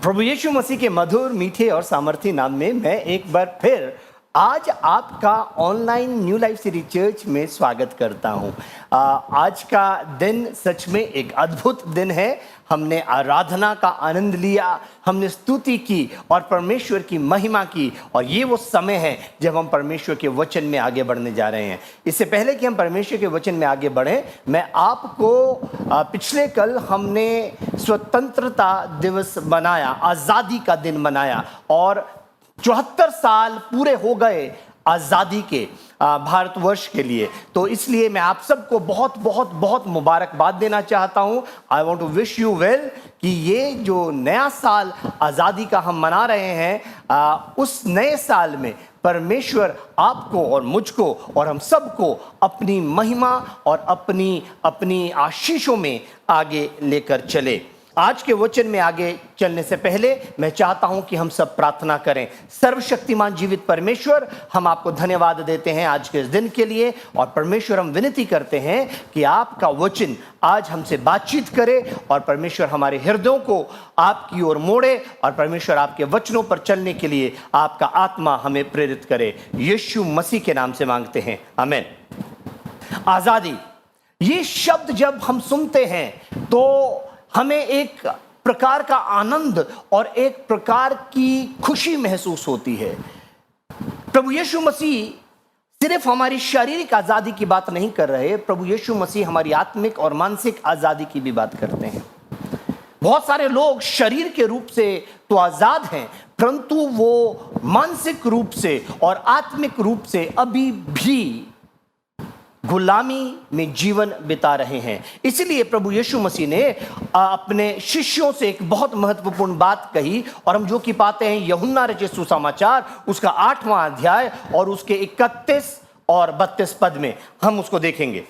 प्रभु यीशु मसीह के मधुर, मीठे और सामर्थी नाम में मैं एक बार फिर आज आपका online new life series church में स्वागत करता हूं। आज का दिन सच में एक अद्भुत दिन है। हमने आराधना का आनंद लिया, हमने स्तुति की और परमेश्वर की महिमा की, और ये वो समय है जब हम परमेश्वर के वचन में आगे बढ़ने जा रहे हैं। इससे पहले कि हम परमेश्वर के वचन में आगे बढ़ें, मैं आपको पिछले कल हमने स्वतंत्रता दिवस मनाया, आज़ादी का दिन मनाया, और 74 साल पूरे हो गए आज़ादी के भारतवर्ष के लिए। तो इसलिए मैं आप सबको बहुत बहुत बहुत मुबारकबाद देना चाहता हूं। I want to wish you well कि ये जो नया साल आज़ादी का हम मना रहे हैं, उस नए साल में परमेश्वर आपको और मुझको और हम सबको अपनी महिमा और अपनी आशीषों में आगे लेकर चले। आज के वचन में आगे चलने से पहले मैं चाहता हूं कि हम सब प्रार्थना करें। सर्वशक्तिमान जीवित परमेश्वर, हम आपको धन्यवाद देते हैं आज के इस दिन के लिए, और परमेश्वर हम विनती करते हैं कि आपका वचन आज हमसे बातचीत करे और परमेश्वर हमारे हृदयों को आपकी ओर मोड़े, और परमेश्वर आपके वचनों पर चलने के लिए आपका आत्मा हमें प्रेरित करे। यीशु मसीह के नाम से मांगते हैं, आमीन। आजादी, ये शब्द जब हम सुनते हैं तो हमें एक प्रकार का आनंद और एक प्रकार की खुशी महसूस होती है। प्रभु यीशु मसीह सिर्फ हमारी शारीरिक आजादी की बात नहीं कर रहे, प्रभु यीशु मसीह हमारी आत्मिक और मानसिक आजादी की भी बात करते हैं। बहुत सारे लोग शरीर के रूप से तो आजाद हैं, परंतु वो मानसिक रूप से और आत्मिक रूप से अभी भी गुलामी में जीवन बिता रहे हैं। इसलिए प्रभु यीशु मसीह ने अपने शिष्यों से एक बहुत महत्वपूर्ण बात कही, और हम जो कि पाते हैं यूहन्ना रचित सुसमाचार उसका 8वां अध्याय और उसके 31 और 32 पद में हम उसको देखेंगे।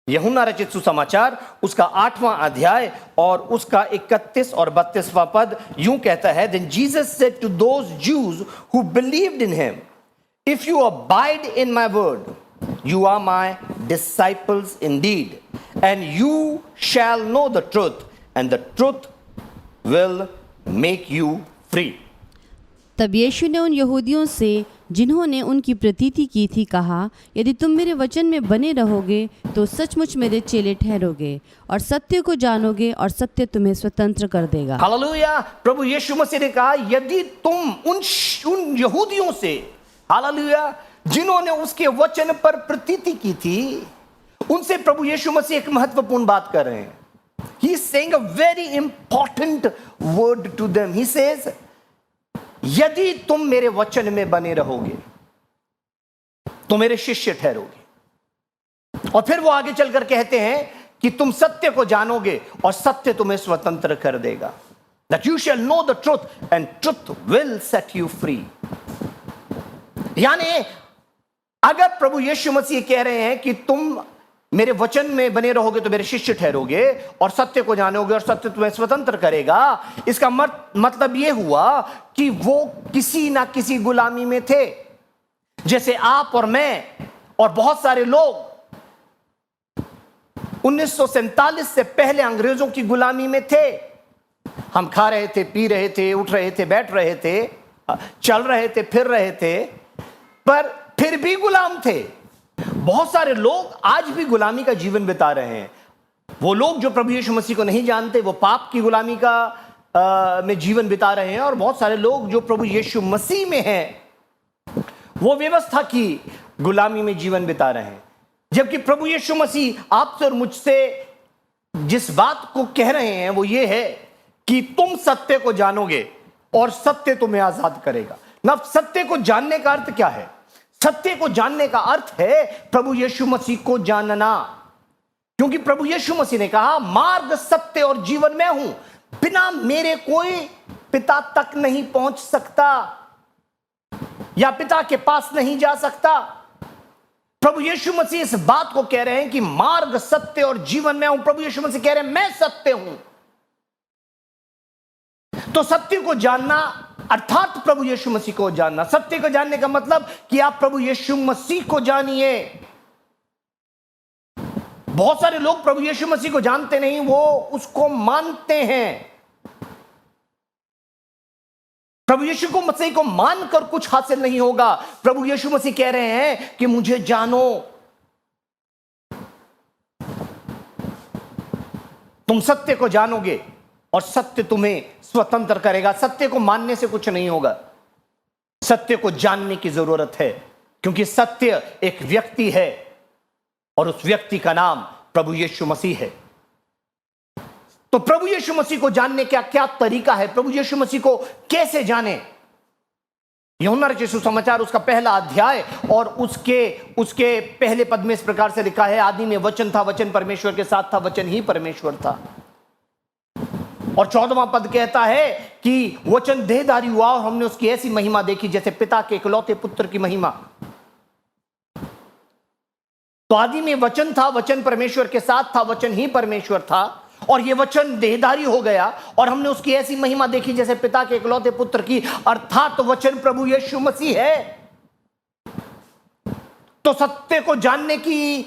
यूहन्ना रचित सुसमाचार उसका 8वां अध्याय और उसका 31 और 32वां पद यूं कहता है, Then Jesus said to those Jews who believed in him, If you abide in my word, you are my disciples indeed, and you shall know the truth, and the truth will make you free. तब यीशु ने उन यहूदियों से जिन्होंने उनकी प्रतीति की थी कहा, यदि तुम मेरे वचन में बने रहोगे तो सचमुच मेरे चेले ठहरोगे और सत्य को जानोगे और सत्य तुम्हें स्वतंत्र कर देगा। हालेलुया। प्रभु यीशु मसीह ने कहा, यदि तुम उन यहूदियों से, हालेलुया, जिन्होंने उसके वचन पर प्रतीति की थी, उनसे प्रभु यीशु मसीह एक महत्वपूर्ण बात कर रहे हैं। He is saying a very important word to them. He says, यदि तुम मेरे वचन में बने रहोगे तो मेरे शिष्य ठहरोगे। और फिर वो आगे चलकर कहते हैं कि तुम सत्य को जानोगे और सत्य तुम्हें स्वतंत्र कर देगा। That you shall know the truth and truth will set you free. यानी अगर प्रभु यीशु मसीह कह रहे हैं कि तुम मेरे वचन में बने रहोगे तो मेरे शिष्य ठहरोगे और सत्य को जानोगे और सत्य तुम्हें स्वतंत्र करेगा, इसका मतलब यह हुआ कि वो किसी ना किसी गुलामी में थे। जैसे आप और मैं और बहुत सारे लोग 1947 से पहले अंग्रेजों की गुलामी में थे। हम खा रहे थे, पी रहे थे, उठ रहे थे, बैठ रहे थे, चल रहे थे, फिर रहे थे, पर फिर भी गुलाम थे। बहुत सारे लोग आज भी गुलामी का जीवन बिता रहे हैं। वो लोग जो प्रभु यीशु मसीह को नहीं जानते, वो पाप की गुलामी का में जीवन बिता रहे हैं, और बहुत सारे लोग जो प्रभु यीशु मसीह में हैं, वो व्यवस्था की गुलामी में जीवन बिता रहे हैं। जबकि प्रभु यीशु मसीह आपसे और मुझसे जिस बात को कह रहे हैं वो ये है कि तुम सत्य को जानोगे और सत्य तुम्हें आजाद करेगा। ना, सत्य को जानने का अर्थ क्या है? सत्य को जानने का अर्थ है प्रभु यीशु मसीह को जानना, क्योंकि प्रभु यीशु मसीह ने कहा, मार्ग, सत्य और जीवन मैं हूं, बिना मेरे कोई पिता तक नहीं पहुंच सकता या पिता के पास नहीं जा सकता। प्रभु यीशु मसीह इस बात को कह रहे हैं कि मार्ग, सत्य और जीवन मैं हूं। प्रभु यीशु मसीह कह रहे हैं मैं सत्य हूं। तो सत्य को जानना अर्थात प्रभु यीशु मसीह को जानना। सत्य को जानने का मतलब कि आप प्रभु यीशु मसीह को जानिए। बहुत सारे लोग प्रभु यीशु मसीह को जानते नहीं, वो उसको मानते हैं। प्रभु यीशु को मसीह को मानकर कुछ हासिल नहीं होगा। प्रभु यीशु मसीह कह रहे हैं कि मुझे जानो, तुम सत्य को जानोगे और सत्य तुम्हें स्वतंत्र करेगा। सत्य को मानने से कुछ नहीं होगा, सत्य को जानने की जरूरत है, क्योंकि सत्य एक व्यक्ति है और उस व्यक्ति का नाम प्रभु यीशु मसीह है। तो प्रभु यीशु मसीह को जानने का क्या तरीका है, प्रभु यीशु मसीह को कैसे जाने? यूहन्ना रचित सुसमाचार उसका पहला अध्याय और उसके पहले पद में इस प्रकार से लिखा है, आदि में वचन था, वचन परमेश्वर के साथ था, वचन ही परमेश्वर था। और 14वां पद कहता है कि वचन देहधारी हुआ और हमने उसकी ऐसी महिमा देखी जैसे पिता के इकलौते पुत्र की महिमा। तो आदि में वचन था, वचन परमेश्वर के साथ था, वचन ही परमेश्वर था, और ये वचन देहधारी हो गया और हमने उसकी ऐसी महिमा देखी जैसे पिता के इकलौते पुत्र की, अर्थात वचन प्रभु यीशु मसीह है। तो सत्य को जानने की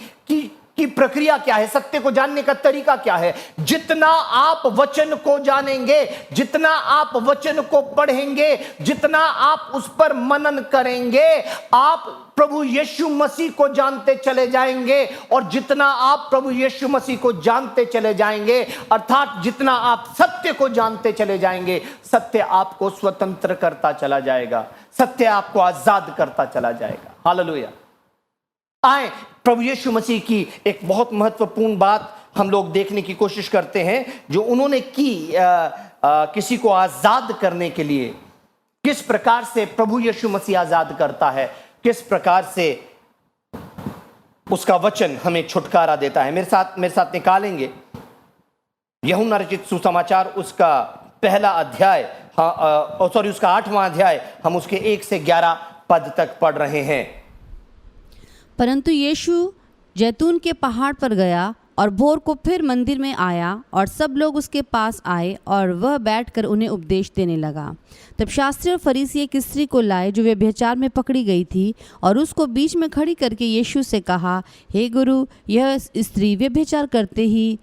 प्रक्रिया क्या है, सत्य को जानने का तरीका क्या है? जितना आप वचन को जानेंगे, जितना आप वचन को पढ़ेंगे, जितना आप उस पर मनन करेंगे, आप प्रभु यीशु मसीह को जानते चले जाएंगे। और जितना आप प्रभु यीशु मसीह को जानते चले जाएंगे, अर्थात जितना आप सत्य को जानते चले जाएंगे, सत्य आपको स्वतंत्र करता चला जाएगा, सत्य आपको आजाद करता चला जाएगा। हालेलुया। आए प्रभु यीशु मसीह की एक बहुत महत्वपूर्ण बात हम लोग देखने की कोशिश करते हैं, जो उन्होंने की किसी को आजाद करने के लिए। किस प्रकार से प्रभु यीशु मसीह आजाद करता है, किस प्रकार से उसका वचन हमें छुटकारा देता है। मेरे साथ निकालेंगे यूहन्ना रचित सुसमाचार उसका पहला अध्याय, उसका 8वां अध्याय, हम उसके 1 से 11 पद तक पढ़ रहे हैं। परंतु यीशु जैतून के पहाड़ पर गया और भोर को फिर मंदिर में आया और सब लोग उसके पास आए और वह बैठकर उन्हें उपदेश देने लगा। तब शास्त्री और फरीसी एक स्त्री को लाए जो व्यभिचार में पकड़ी गई थी और उसको बीच में खड़ी करके यीशु से कहा, हे गुरु, यह स्त्री व्यभिचार करते ही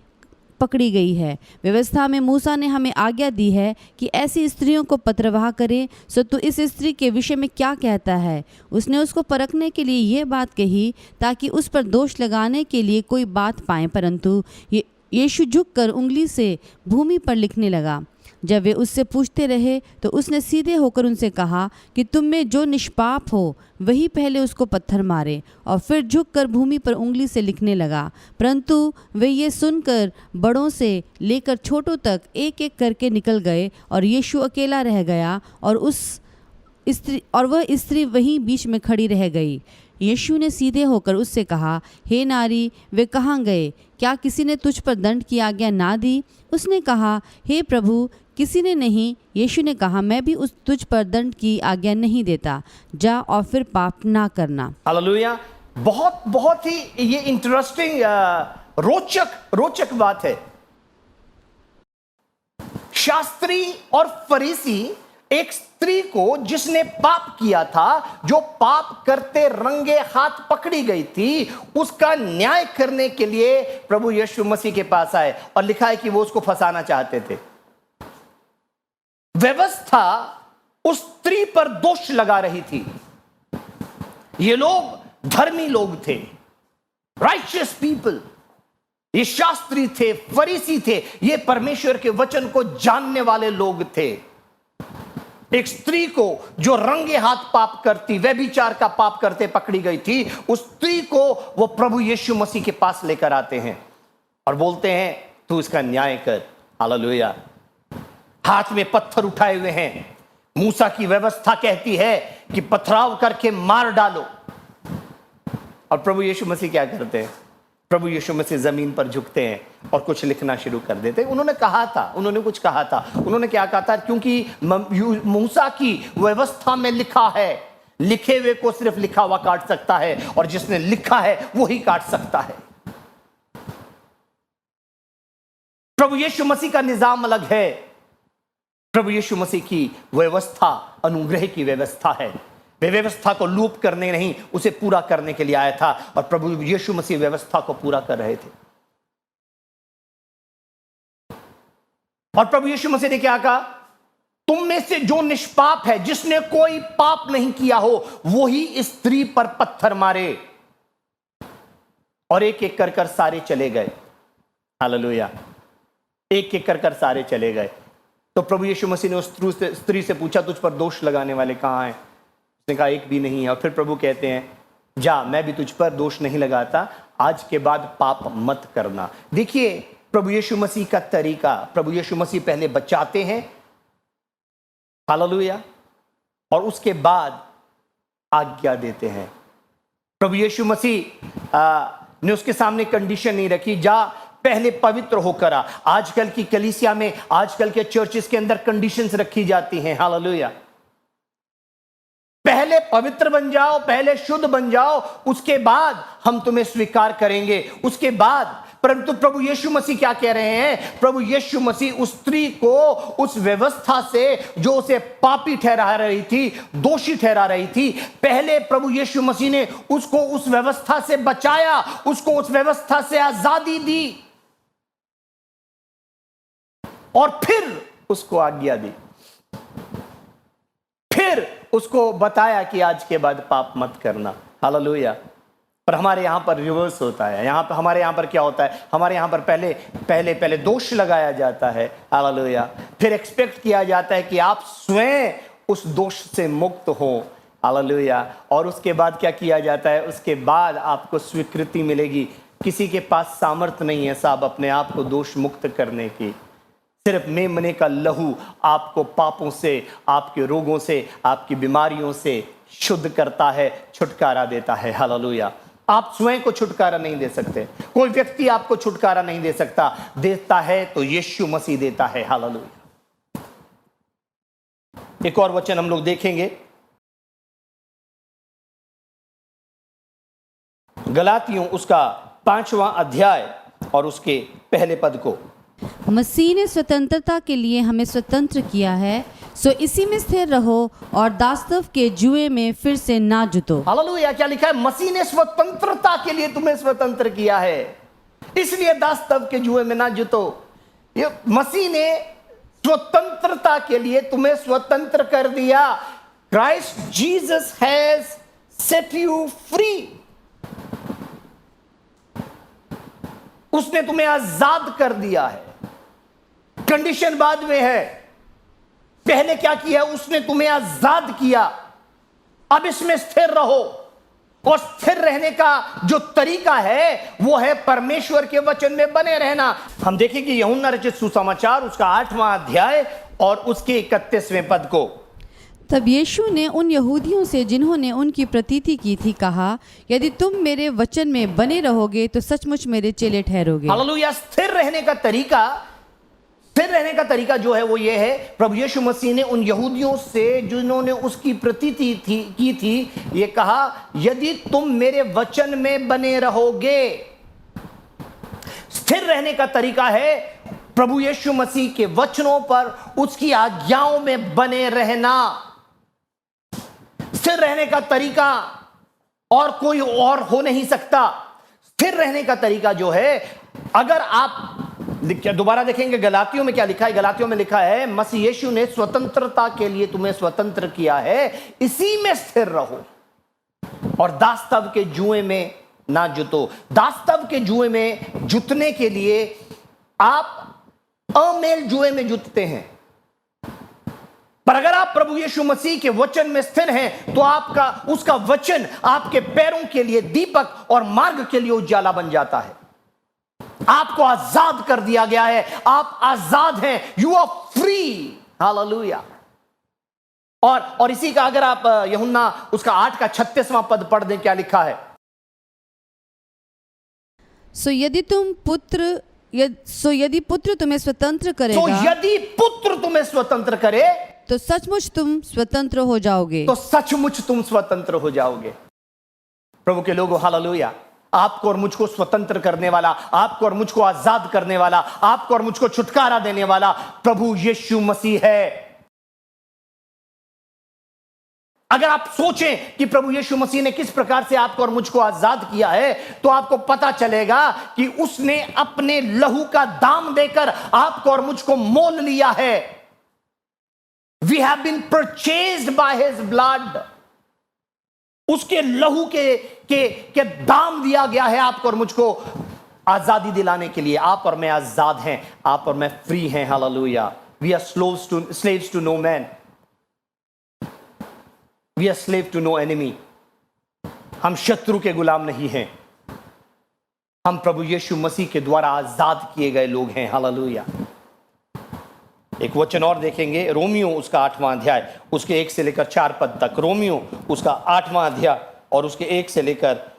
पकड़ी गई है। व्यवस्था में मूसा ने हमें आज्ञा दी है कि ऐसी स्त्रियों को पत्रवाह करें। सो तू इस स्त्री के विषय में क्या कहता है? उसने उसको परखने के लिए यह बात कही ताकि उस पर दोष लगाने के लिए कोई बात पाए। परंतु यीशु झुककर उंगली से भूमि पर लिखने लगा। जब वे उससे पूछते रहे तो उसने सीधे होकर उनसे कहा कि तुम में जो निष्पाप हो वही पहले उसको पत्थर मारे। और फिर झुककर भूमि पर उंगली से लिखने लगा। परंतु वे ये सुनकर बड़ों से लेकर छोटों तक एक एक करके निकल गए और यीशु अकेला रह गया और वह स्त्री वहीं बीच में खड़ी रह गई। यीशु ने सीधे होकर उससे कहा, हे नारी, वे कहाँ गए? क्या किसी ने तुझ पर दंड की आज्ञा ना दी? उसने कहा, हे प्रभु, किसी ने नहीं। यीशु ने कहा, मैं भी तुझ पर दंड की आज्ञा नहीं देता। जा और फिर पाप ना करना। हालेलुया। बहुत ही ये इंटरेस्टिंग रोचक बात है। शास्त्री और फरीसी एक स्त्री को जिसने पाप किया था, जो पाप करते रंगे हाथ पकड़ी गई थी, उसका न्याय करने के लिए प्रभु यीशु मसीह के पास आए। और लिखा है कि वो उसको फंसाना चाहते थे। व्यवस्था उस स्त्री पर दोष लगा रही थी। ये लोग धर्मी लोग थे, राइचियस पीपल। ये शास्त्री थे, फरीसी थे, ये परमेश्वर के वचन को जानने वाले लोग थे। एक स्त्री को जो रंगे हाथ पाप करती, व्यभिचार का पाप करते पकड़ी गई थी, उस स्त्री को वो प्रभु यीशु मसीह के पास लेकर आते हैं और बोलते हैं, तू इसका न्याय कर। हालेलुया। हाथ में पत्थर उठाए हुए हैं। मूसा की व्यवस्था कहती है कि पथराव करके मार डालो। और प्रभु यीशु मसीह क्या करते हैं? प्रभु यीशु मसीह जमीन पर झुकते हैं और कुछ लिखना शुरू कर देते हैं। उन्होंने कुछ कहा था। उन्होंने क्या कहा था? क्योंकि मूसा की व्यवस्था में लिखा है, लिखे हुए को सिर्फ लिखा हुआ काट सकता है, और जिसने लिखा है वो ही काट सकता है। प्रभु यीशु मसीह का निजाम अलग है। प्रभु यीशु मसीह की व्यवस्था अनुग्रह की व्यवस्था है। वे व्यवस्था को लूप करने नहीं, उसे पूरा करने के लिए आया था। और प्रभु यीशु मसीह व्यवस्था को पूरा कर रहे थे। और प्रभु यीशु मसीह ने क्या कहा? तुम में से जो निष्पाप है, जिसने कोई पाप नहीं किया हो, वही इस स्त्री पर पत्थर मारे। और एक एक कर कर सारे चले गए। हालेलुया। एक एक कर कर सारे चले गए। तो प्रभु यीशु मसीह ने उस स्त्री से पूछा, तुझ पर दोष लगाने वाले कहां हैं? उसने कहा, एक भी नहीं है। और फिर प्रभु कहते हैं, जा, मैं भी तुझ पर दोष नहीं लगाता, आज के बाद पाप मत करना। देखिए प्रभु यीशु मसीह का तरीका, प्रभु यीशु मसीह पहले बचाते हैं, हालेलुया, और उसके बाद आज्ञा देते हैं। प्रभु यीशु मसीह ने उसके सामने कंडीशन नहीं रखी, जा पहले पवित्र होकर आ। आजकल की कलीसिया में, आजकल के चर्चेस के अंदर कंडीशंस रखी जाती हैं, हालेलुया। पहले पवित्र बन जाओ, पहले शुद्ध बन जाओ, उसके बाद हम तुम्हें स्वीकार करेंगे, उसके बाद। परंतु प्रभु यीशु मसीह क्या कह रहे हैं? प्रभु यीशु मसीह उस स्त्री को उस व्यवस्था से, जो उसे पापी ठहरा रही थी, दोषी ठहरा रही थी, पहले प्रभु यीशु मसीह ने उसको उस व्यवस्था से बचाया, उसको उस व्यवस्था से आजादी दी, और फिर उसको आज्ञा दी, फिर उसको बताया कि आज के बाद पाप मत करना। हालेलुया। पर हमारे यहां पर रिवर्स होता है। हमारे यहां पर क्या होता है? हमारे यहां पर पहले दोष लगाया जाता है, हालेलुया, फिर एक्सपेक्ट किया जाता है कि आप स्वयं उस दोष से मुक्त हो, हालेलुया, और उसके बाद क्या किया जाता है? उसके बाद आपको स्वीकृति मिलेगी। किसी के पास सामर्थ्य नहीं है साहब अपने आप को दोष मुक्त करने की। सिर्फ मेमने का लहू आपको पापों से, आपके रोगों से, आपकी बीमारियों से शुद्ध करता है, छुटकारा देता है, हालेलुया। आप स्वयं को छुटकारा नहीं दे सकते, कोई व्यक्ति आपको छुटकारा नहीं दे सकता, देता है तो यीशु मसीह देता है, हालेलुया। एक और वचन हम लोग देखेंगे, गलातियों उसका 5वां अध्याय और उसके पहले पद को। मसीह ने स्वतंत्रता के लिए हमें स्वतंत्र किया है, सो इसी में स्थिर रहो और दासत्व के जुए में फिर से ना जुतो। हालेलुया। क्या लिखा है? मसीह ने स्वतंत्रता के लिए तुम्हें स्वतंत्र किया है, इसलिए दासत्व के जुए में ना जुतो। ये मसीह ने स्वतंत्रता के लिए तुम्हें स्वतंत्र कर दिया। Christ Jesus has set you free. उसने तुम्हें आजाद कर दिया है। कंडीशन बाद में है, पहले क्या किया? उसने तुम्हें आजाद किया। अब इसमें स्थिर रहो, और स्थिर रहने का जो तरीका है वो है परमेश्वर के वचन में बने रहना। हम देखेंगे यूहन्ना रचित सुसमाचार उसका 8वां अध्याय और उसके 31वें पद को। तब यीशु ने उन यहूदियों से जिन्होंने उनकी प्रतीति की थी कहा, यदि तुम मेरे वचन में बने रहोगे तो सचमुच मेरे चेले ठहरोगे। हालेलुया। स्थिर रहने का तरीका जो है वो ये है, प्रभु यीशु मसीह ने उन यहूदियों से जिन्होंने उसकी प्रतीति की थी, ये कहा, यदि तुम मेरे वचन में बने रहोगे। स्थिर रहने का तरीका है प्रभु यीशु मसीह के वचनों पर, उसकी आज्ञाओं में बने रहना। स्थिर रहने का तरीका और कोई और हो नहीं सकता। स्थिर रहने का तरीका जो है, अगर आप दोबारा देखेंगे गलातियों में क्या लिखा है? गलातियों में लिखा है, मसीह यीशु ने स्वतंत्रता के लिए तुम्हें स्वतंत्र किया है, इसी में स्थिर रहो और दासत्व के जुए में ना जुतो। दासत्व के जुए में जुतने के लिए आप अमेल जुए में जुटते हैं, पर अगर आप प्रभु यीशु मसीह के वचन में स्थिर हैं तो आपका उसका वचन आपके पैरों के लिए दीपक और मार्ग के लिए उजाला बन जाता है। आपको आजाद कर दिया गया है, आप आजाद हैं, यू आर फ्री, हालेलुया। और इसी का अगर आप यूहन्ना उसका 8 का 36वां पद पढ़ दें, क्या लिखा है? सो यदि पुत्र तुम्हें स्वतंत्र करेगा, तो यदि पुत्र तुम्हें स्वतंत्र करे तो सचमुच तुम स्वतंत्र हो जाओगे। तो सचमुच तुम स्वतंत्र हो जाओगे। प्रभु के लोगों, हालेलुया। आपको और मुझको स्वतंत्र करने वाला, आपको और मुझको आजाद करने वाला, आपको और मुझको छुटकारा देने वाला प्रभु यीशु मसीह है। अगर आप सोचें कि प्रभु यीशु मसीह ने किस प्रकार से आपको और मुझको आजाद किया है, तो आपको पता चलेगा कि उसने अपने लहू का दाम देकर आपको और मुझको मोल लिया है। We have been purchased by his blood. उसके लहू के दाम दिया गया है आपको और मुझको आजादी दिलाने के लिए। आप और मैं आजाद हैं, आप और मैं फ्री हैं। Hallelujah. We are slaves to no man, we are slave to no enemy। हम शत्रु के गुलाम नहीं हैं, हम प्रभु यीशु मसीह के द्वारा आजाद किए गए लोग हैं। हालेलुया। एक वचन और देखेंगे, रोमियो उसका 8वां अध्याय उसके 1 से लेकर 4 पद तक। रोमियो उसका 8वां अध्याय और उसके 1 से लेकर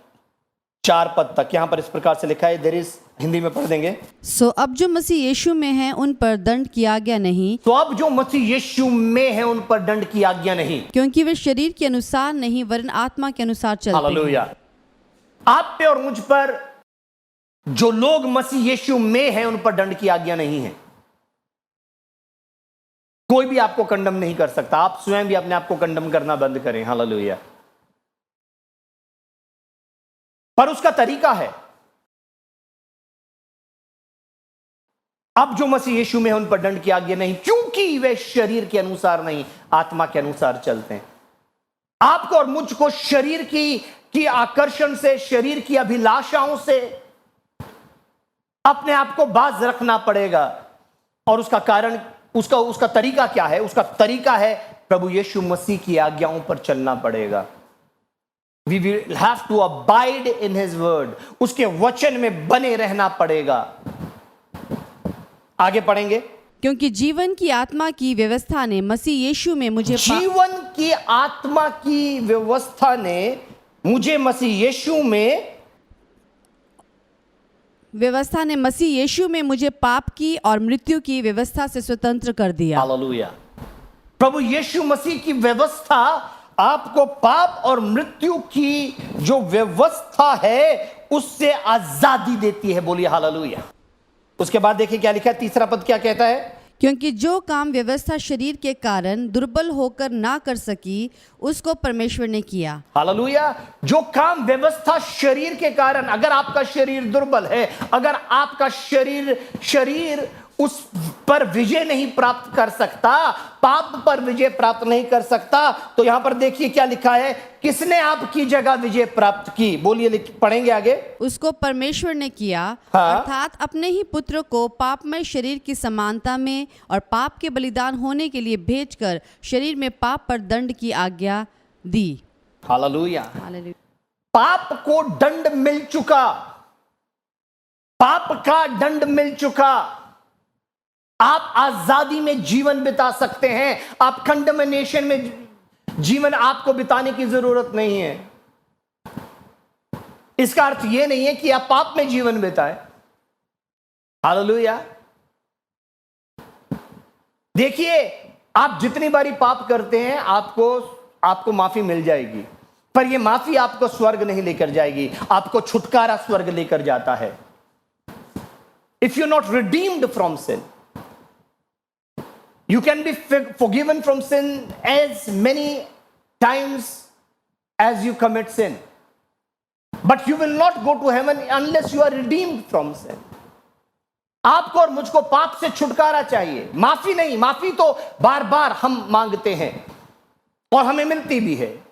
4 पद तक। यहां पर इस प्रकार से लिखा है, देयर इज, हिंदी में पढ़ देंगे। सो अब जो मसीह यीशु में है उन पर दंड की आज्ञा नहीं, तो अब जो मसीह यीशु में है उन पर दंड की आज्ञा नहीं, क्योंकि वे शरीर के अनुसार नहीं वरन आत्मा के अनुसार चलते हैं। हालेलुया। आप पे और मुझ पर जो लोग मसीह यीशु में हैं उन पर दंड की आज्ञा नहीं है। कोई भी आपको कंडम नहीं कर सकता। आप स्वयं भी अपने आप को कंडम करना बंद करें। हालेलुया। पर उसका तरीका है। अब जो मसीह यीशु में है उन पर दंड की आज्ञा नहीं, क्योंकि वे शरीर के अनुसार नहीं आत्मा के अनुसार चलते हैं। आपको और मुझको शरीर की आकर्षण से, शरीर की अभिलाषाओं से अपने आप को बाज रखना पड़ेगा। और उसका कारण, उसका तरीका क्या है? उसका तरीका है प्रभु यीशु मसीह की आज्ञाओं पर चलना पड़ेगा। We will have to abide in his word। उसके वचन में बने रहना पड़ेगा। आगे पढ़ेंगे। क्योंकि जीवन की आत्मा की व्यवस्था ने मसीह यीशु में मुझे जीवन की आत्मा की व्यवस्था ने मुझे मसीह यीशु में मुझे पाप की और मृत्यु की व्यवस्था से स्वतंत्र कर दिया। हालेलुया। प्रभु यीशु मसीह की व्यवस्था आपको पाप और मृत्यु की जो व्यवस्था है उससे आजादी देती है। बोलिए हालेलुया। उसके बाद देखिए क्या लिखा है, तीसरा पद क्या कहता है? क्योंकि जो काम व्यवस्था शरीर के कारण दुर्बल होकर ना कर सकी उसको परमेश्वर ने किया। हालेलुया। जो काम व्यवस्था शरीर के कारण, अगर आपका शरीर दुर्बल है, अगर आपका शरीर उस पर विजय नहीं प्राप्त कर सकता, पाप पर विजय प्राप्त नहीं कर सकता, तो यहां पर देखिए क्या लिखा है, किसने आपकी जगह विजय प्राप्त की? बोलिए, पढ़ेंगे आगे। उसको परमेश्वर ने किया, हाँ। अर्थात अपने ही पुत्र को पापमय शरीर की समानता में और पाप के बलिदान होने के लिए भेजकर शरीर में पाप पर दंड की आज्ञा दी। हालेलुया। हालेलुया। पाप को दंड मिल चुका, पाप का दंड मिल चुका। आप आजादी में जीवन बिता सकते हैं। आप कंडमनेशन में जीवन आपको बिताने की जरूरत नहीं है। इसका अर्थ यह नहीं है कि आप पाप में जीवन बिताएं। हालेलुया। देखिए, आप जितनी बारी पाप करते हैं आपको माफी मिल जाएगी, पर यह माफी आपको स्वर्ग नहीं लेकर जाएगी, आपको छुटकारा स्वर्ग लेकर जाता है। If you not redeemed from sin, you can be forgiven from sin as many times as you commit sin, but you will not go to heaven unless you are redeemed from sin। आपको और मुझको पाप से छुटकारा चाहिए, माफी नहीं। माफी तो बार बार हम मांगते हैं और हमें मिलती भी है,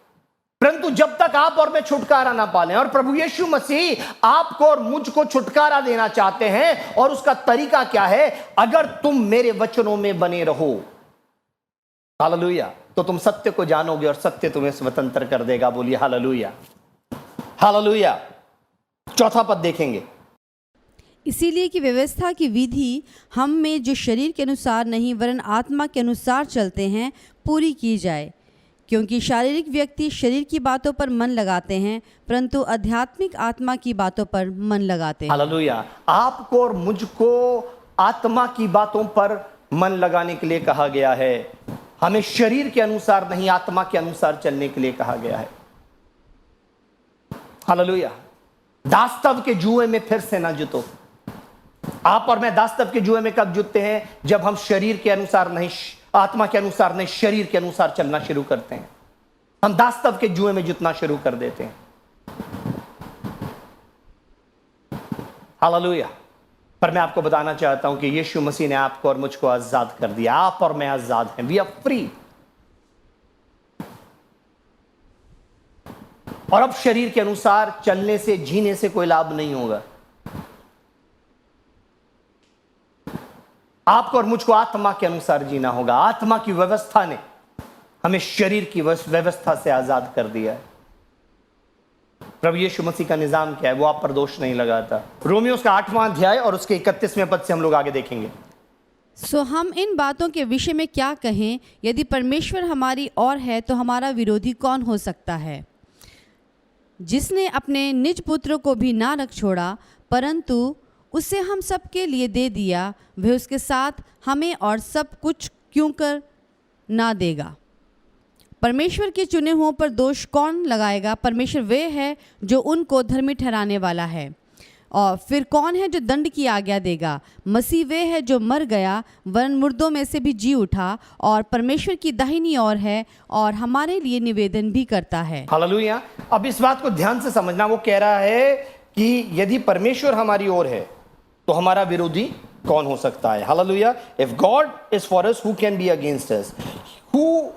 परंतु जब तक आप और मैं छुटकारा ना पालें, और प्रभु यीशु मसीह आपको और मुझको छुटकारा देना चाहते हैं। और उसका तरीका क्या है? अगर तुम मेरे वचनों में बने रहो, हालेलुया, तो तुम सत्य को जानोगे और सत्य तुम्हें स्वतंत्र कर देगा। बोलिए हालेलुया। हालेलुया। चौथा पद देखेंगे। इसीलिए कि व्यवस्था की विधि हम में जो शरीर के अनुसार नहीं वरन आत्मा के अनुसार चलते हैं पूरी की जाए, क्योंकि शारीरिक व्यक्ति शरीर की बातों पर मन लगाते हैं परंतु आध्यात्मिक आत्मा की बातों पर मन लगाते हैं। हालेलुया। आपको और मुझको आत्मा की बातों पर मन लगाने के लिए कहा गया है। हमें शरीर के अनुसार नहीं आत्मा के अनुसार चलने के लिए कहा गया है। हालेलुया। दास्तव के जुए में फिर से ना जुतो। आप और मैं दास्तव के जुए में कब जुटते हैं? जब हम शरीर के अनुसार नहीं, आत्मा के अनुसार नहीं, शरीर के अनुसार चलना शुरू करते हैं। हम दास्तव के जुए में जुटना शुरू कर देते हैं। हालेलुया। पर मैं आपको बताना चाहता हूं कि यीशु मसीह ने आपको और मुझको आजाद कर दिया। आप और मैं आजाद हैं। We are free. और अब शरीर के अनुसार चलने से, जीने से कोई लाभ नहीं होगा। आपको और मुझको आत्मा के अनुसार जीना होगा। आत्मा की व्यवस्था ने हमें शरीर की व्यवस्था से आजाद कर दिया है। प्रभु यीशु मसीह का निजाम क्या है, वो आप पर दोष नहीं लगाता। रोमियोस का 8वां अध्याय और उसके 31वें पद से हम लोग आगे देखेंगे। सो हम इन बातों के विषय में क्या कहें? यदि परमेश्वर हमारी ओर है तो हमारा विरोधी कौन हो सकता है? जिसने अपने निज पुत्र को भी ना रख छोड़ा, परंतु उसे हम सब के लिए दे दिया, वह उसके साथ हमें और सब कुछ क्यों कर ना देगा? परमेश्वर के चुने हुओं पर दोष कौन लगाएगा? परमेश्वर वह है जो उनको धर्मी ठहराने वाला है। और फिर कौन है जो दंड की आज्ञा देगा? मसीह वह है जो मर गया, वरन मुर्दों में से भी जी उठा और परमेश्वर की दाहिनी ओर है और हमारे लिए निवेदन भी करता है। हालेलुया। अब इस बात को ध्यान से समझना। वो कह रहा है कि यदि परमेश्वर हमारी ओर है तो हमारा विरोधी कौन हो सकता है? Hallelujah. If God is for us, who can be against us? Who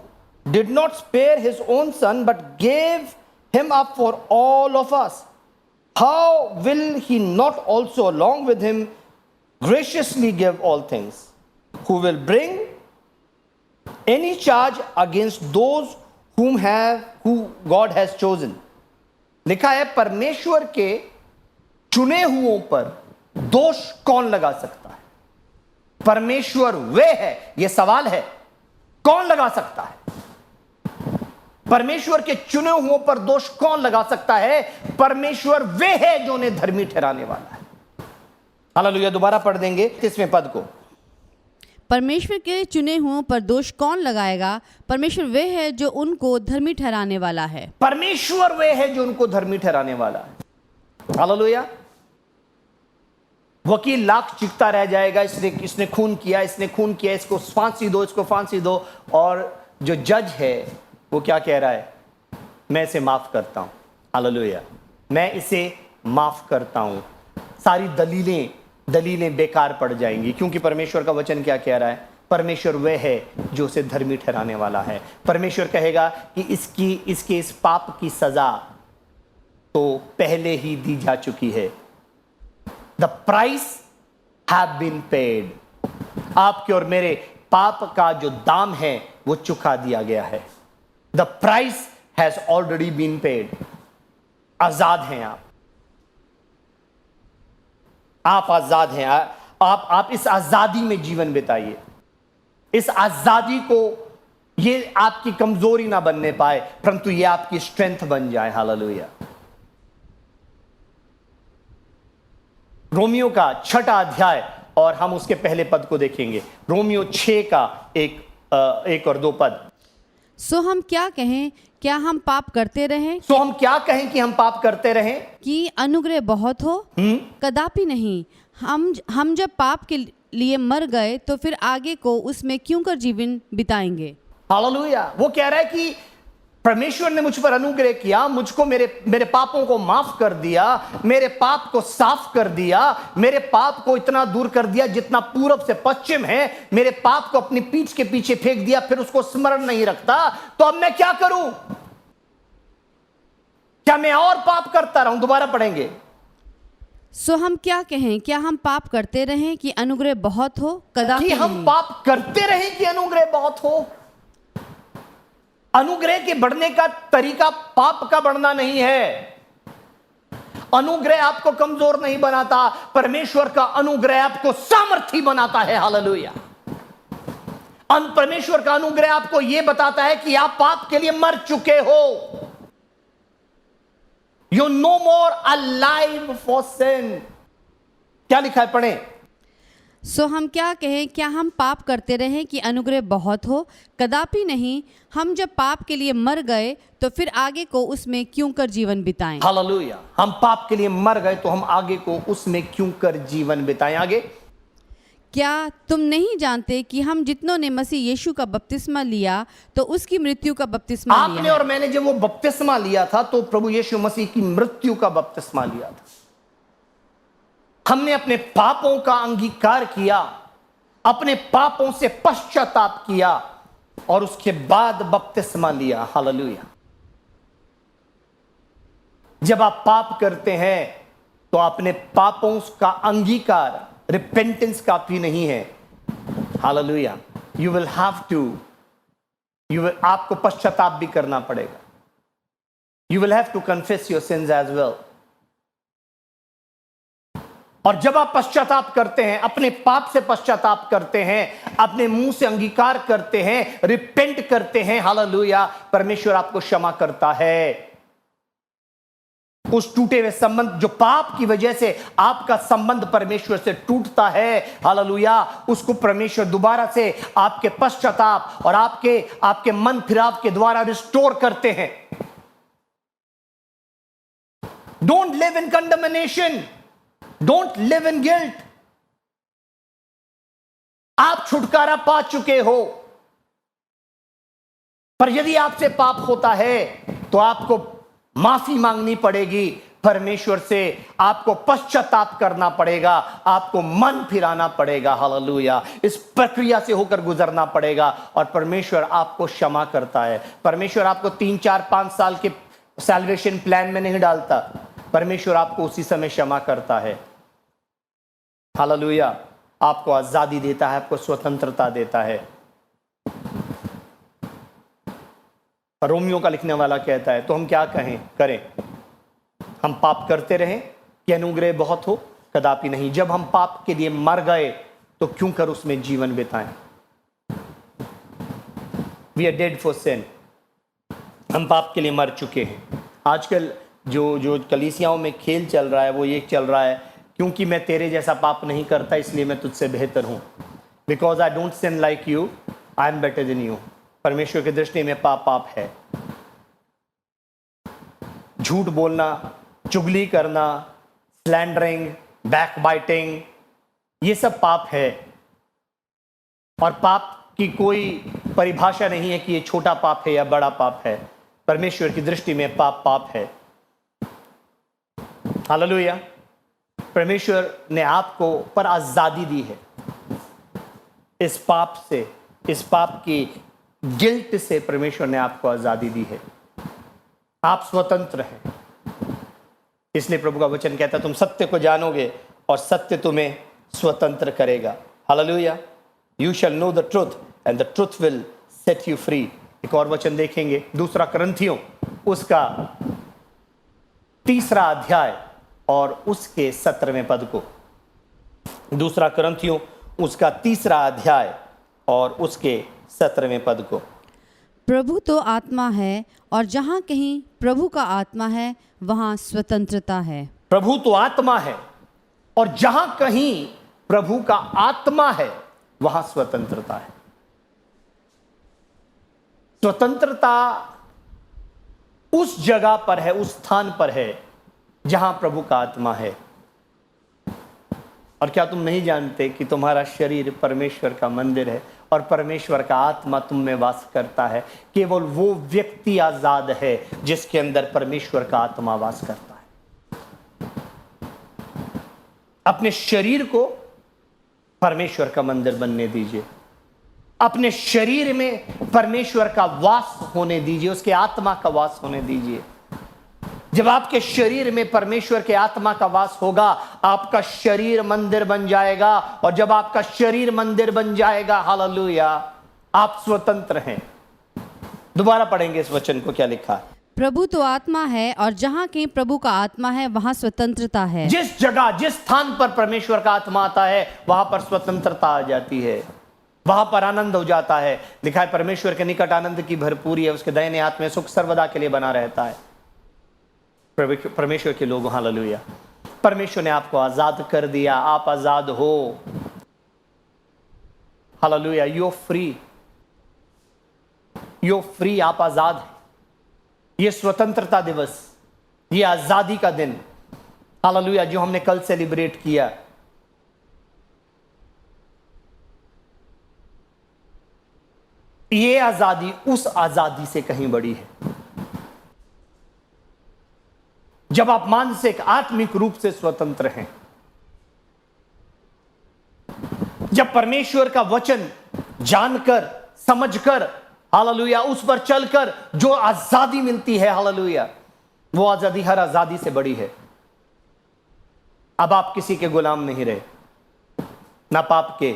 did not spare his own son but gave him up for all of us, how will he not also along with him graciously give all things? Who will bring any charge against those who God has chosen? लिखा है परमेश्वर के चुने हुओं पर दोष कौन लगा सकता है? परमेश्वर वे है, यह सवाल है, कौन लगा सकता है? परमेश्वर के चुने हुओं पर दोष कौन लगा सकता है? परमेश्वर वे है जो उन्हें धर्मी ठहराने वाला है। हालेलुया। दोबारा पढ़ देंगे 30वें पद को। परमेश्वर के चुने हुओं पर दोष कौन लगाएगा? परमेश्वर वे है जो उनको धर्मी ठहराने वाला है। परमेश्वर वे है जो उनको धर्मी ठहराने वाला है। हालेलुया। वकील लाख चीखता रह जाएगा, इसने खून किया, इसको फांसी दो, और जो जज है वो क्या कह रहा है? मैं इसे माफ करता हूं। हालेलुया। मैं इसे माफ करता हूं। सारी दलीलें बेकार पड़ जाएंगी, क्योंकि परमेश्वर का वचन क्या कह रहा है? परमेश्वर वह है जो उसे धर्मी ठहराने वाला है। परमेश्वर कहेगा कि इसके इस पाप की सजा तो पहले ही दी जा चुकी है। The price have been paid. आपके और मेरे पाप का जो दाम है वो चुका दिया गया है। The price has already been paid. आजाद हैं आप आजाद हैं। आप इस आजादी में जीवन बिताइए। इस आजादी को ये आपकी कमजोरी ना बनने पाए, परंतु ये आपकी स्ट्रेंथ बन जाए। हालेलुया। रोमियो का 6वां अध्याय और हम उसके पहले पद को देखेंगे। रोमियो 6 का 1 और 2 पद। सो हम क्या कहें? क्या हम पाप करते रहें? सो हम क्या कहें कि हम पाप करते रहें? कि अनुग्रह बहुत हो? कदापि नहीं। हम जब पाप के लिए मर गए तो फिर आगे को उसमें क्यों कर जीवन बिताएंगे? हालेलुया। वो कह रहा है कि परमेश्वर ने मुझ पर अनुग्रह किया, मुझको मेरे पापों को माफ कर दिया, मेरे पाप को साफ कर दिया, मेरे पाप को इतना दूर कर दिया जितना पूरब से पश्चिम है। मेरे पाप को अपनी पीठ के पीछे फेंक दिया, फिर उसको स्मरण नहीं रखता। तो अब मैं क्या करूं? क्या मैं और पाप करता रहूं? दोबारा पढ़ेंगे। सो हम क्या कहें? क्या हम पाप करते रहें कि अनुग्रह बहुत हो? कदापि कि हम नहीं। पाप करते रहें कि अनुग्रह बहुत हो? अनुग्रह के बढ़ने का तरीका पाप का बढ़ना नहीं है। अनुग्रह आपको कमजोर नहीं बनाता, परमेश्वर का अनुग्रह आपको सामर्थी बनाता है। हालेलुया। परमेश्वर का अनुग्रह आपको यह बताता है कि आप पाप के लिए मर चुके हो। You no more alive for sin. क्या लिखा है? पढ़ें। सो हम क्या कहें? क्या हम पाप करते रहें कि अनुग्रह बहुत हो? कदापि नहीं। हम जब पाप के लिए मर गए तो फिर आगे को उसमें क्यों कर जीवन बिताएं? हालेलुया। हम पाप के लिए मर गए तो हम आगे को उसमें क्यों कर जीवन बिताएं? आगे। क्या तुम नहीं जानते कि हम जितनों ने मसीह यीशु का बपतिस्मा लिया तो उसकी मृत्यु का बपतिस्मा लिया आपने है? और मैंने जब वो बपतिस्मा लिया था तो प्रभु यीशु मसीह की मृत्यु का बपतिस्मा लिया था। हमने अपने पापों का अंगीकार किया, अपने पापों से पश्चाताप किया और उसके बाद बपतिस्मा लिया। हालेलुया। जब आप पाप करते हैं तो अपने पापों का अंगीकार, रिपेंटेंस काफी नहीं है। Hallelujah. You will have to, आपको पश्चाताप भी करना पड़ेगा। You will have to confess your sins as well. और जब आप पश्चाताप करते हैं, अपने पाप से पश्चाताप करते हैं, अपने मुंह से अंगीकार करते हैं, रिपेंट करते हैं, हालेलुया, परमेश्वर आपको क्षमा करता है। उस टूटे हुए संबंध, जो पाप की वजह से आपका संबंध परमेश्वर से टूटता है, हालेलुया, उसको परमेश्वर दोबारा से आपके पश्चाताप और आपके मन फिराव के द्वारा रिस्टोर करते हैं। Don't live in condemnation, don't live in guilt. आप छुटकारा पा चुके हो, पर यदि आपसे पाप होता है तो आपको माफी मांगनी पड़ेगी परमेश्वर से, आपको पश्चाताप करना पड़ेगा, आपको मन फिराना पड़ेगा। हालेलुया। इस प्रक्रिया से होकर गुजरना पड़ेगा और परमेश्वर आपको क्षमा करता है। परमेश्वर आपको 3, 4, 5 साल के सैल्वेशन प्लान में नहीं डालता, परमेश्वर आपको उसी समय क्षमा करता है। हालेलुया। आपको आजादी देता है, आपको स्वतंत्रता देता है। रोमियो का लिखने वाला कहता है, तो हम क्या करें? हम पाप करते रहें कि अनुग्रह बहुत हो? कदापि नहीं। जब हम पाप के लिए मर गए तो क्यों कर उसमें जीवन बिताएं? वी आर डेड फॉर सिन। हम पाप के लिए मर चुके हैं। आजकल जो कलीसियाओं में खेल चल रहा है वो ये चल रहा है, क्योंकि मैं तेरे जैसा पाप नहीं करता इसलिए मैं तुझसे बेहतर हूं। Because I don't sin like you, I am better than you. परमेश्वर की दृष्टि में पाप है। झूठ बोलना, चुगली करना, स्लैंडरिंग, बैकबाइटिंग, ये सब पाप है। और पाप की कोई परिभाषा नहीं है कि ये छोटा पाप है या बड़ा पाप है। परमेश्वर की दृष्टि में पाप है। हालेलुया। परमेश्वर ने आपको पर आजादी दी है इस पाप से, इस पाप की गिल्ट से परमेश्वर ने आपको आजादी दी है। आप स्वतंत्र हैं। इसलिए प्रभु का वचन कहता है, तुम सत्य को जानोगे और सत्य तुम्हें स्वतंत्र करेगा। Hallelujah. You shall know the truth and the truth will set you free. एक और वचन देखेंगे, 2 कुरिन्थियों उसका 3 अध्याय और उसके 17वें पद को। 2 कुरिन्थियों उसका 3 अध्याय और उसके 17वें पद को। प्रभु तो आत्मा है और जहाँ कहीं प्रभु का आत्मा है वहाँ स्वतंत्रता है। प्रभु तो आत्मा है और जहां कहीं प्रभु का आत्मा है वहां स्वतंत्रता है। स्वतंत्रता उस जगह पर है, उस स्थान पर है जहां प्रभु का आत्मा है। और क्या तुम नहीं जानते कि तुम्हारा शरीर परमेश्वर का मंदिर है और परमेश्वर का आत्मा तुम में वास करता है? केवल वो व्यक्ति आजाद है जिसके अंदर परमेश्वर का आत्मा वास करता है। अपने शरीर को परमेश्वर का मंदिर बनने दीजिए। अपने शरीर में परमेश्वर का वास होने दीजिए, उसके आत्मा का वास होने दीजिए। जब आपके शरीर में परमेश्वर के आत्मा का वास होगा, आपका शरीर मंदिर बन जाएगा। और जब आपका शरीर मंदिर बन जाएगा, हालेलुया, आप स्वतंत्र हैं। दोबारा पढ़ेंगे इस वचन को, क्या लिखा है? प्रभु तो आत्मा है और जहाँ कहीं प्रभु का आत्मा है वहाँ स्वतंत्रता है। जिस जगह, जिस स्थान पर परमेश्वर का आत्मा आता है वहां पर स्वतंत्रता आ जाती है, वहां पर आनंद हो जाता है। लिखा है, परमेश्वर के निकट आनंद की भरपूरी है, उसके दाहिने हाथ में सुख सर्वदा के लिए बना रहता है। परमेश्वर के लोग, हालेलुया, परमेश्वर ने आपको आजाद कर दिया। आप आजाद हो। Hallelujah. You are free, you are free. आप आजाद हैं। ये स्वतंत्रता दिवस, ये आजादी का दिन, हालेलुया, जो हमने कल सेलिब्रेट किया, ये आजादी उस आजादी से कहीं बड़ी है। जब आप मानसिक आत्मिक रूप से स्वतंत्र हैं, जब परमेश्वर का वचन जानकर, समझकर, हालेलुया, उस पर चलकर जो आजादी मिलती है, हालेलुया, वो आजादी हर आजादी से बड़ी है। अब आप किसी के गुलाम नहीं रहे, ना पाप के,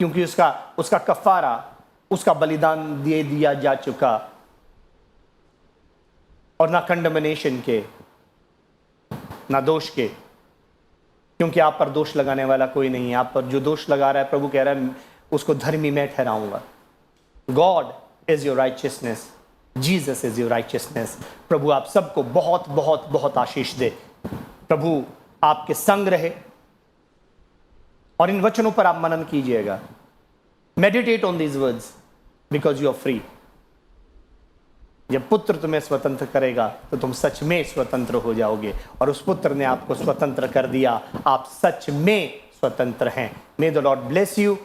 क्योंकि उसका कफारा, उसका बलिदान दे दिया जा चुका, और ना कंडमनेशन के, ना दोष के, क्योंकि आप पर दोष लगाने वाला कोई नहीं है। आप पर जो दोष लगा रहा है, प्रभु कह रहा है उसको धर्मी मैं ठहराऊंगा। God is your righteousness, Jesus is your righteousness. प्रभु आप सबको बहुत बहुत बहुत आशीष दे। प्रभु आपके संग रहे और इन वचनों पर आप मनन कीजिएगा। Meditate on these words because you are free. जब पुत्र तुम्हें स्वतंत्र करेगा तो तुम सच में स्वतंत्र हो जाओगे, और उस पुत्र ने आपको स्वतंत्र कर दिया। आप सच में स्वतंत्र हैं। मे द लॉर्ड ब्लेस यू।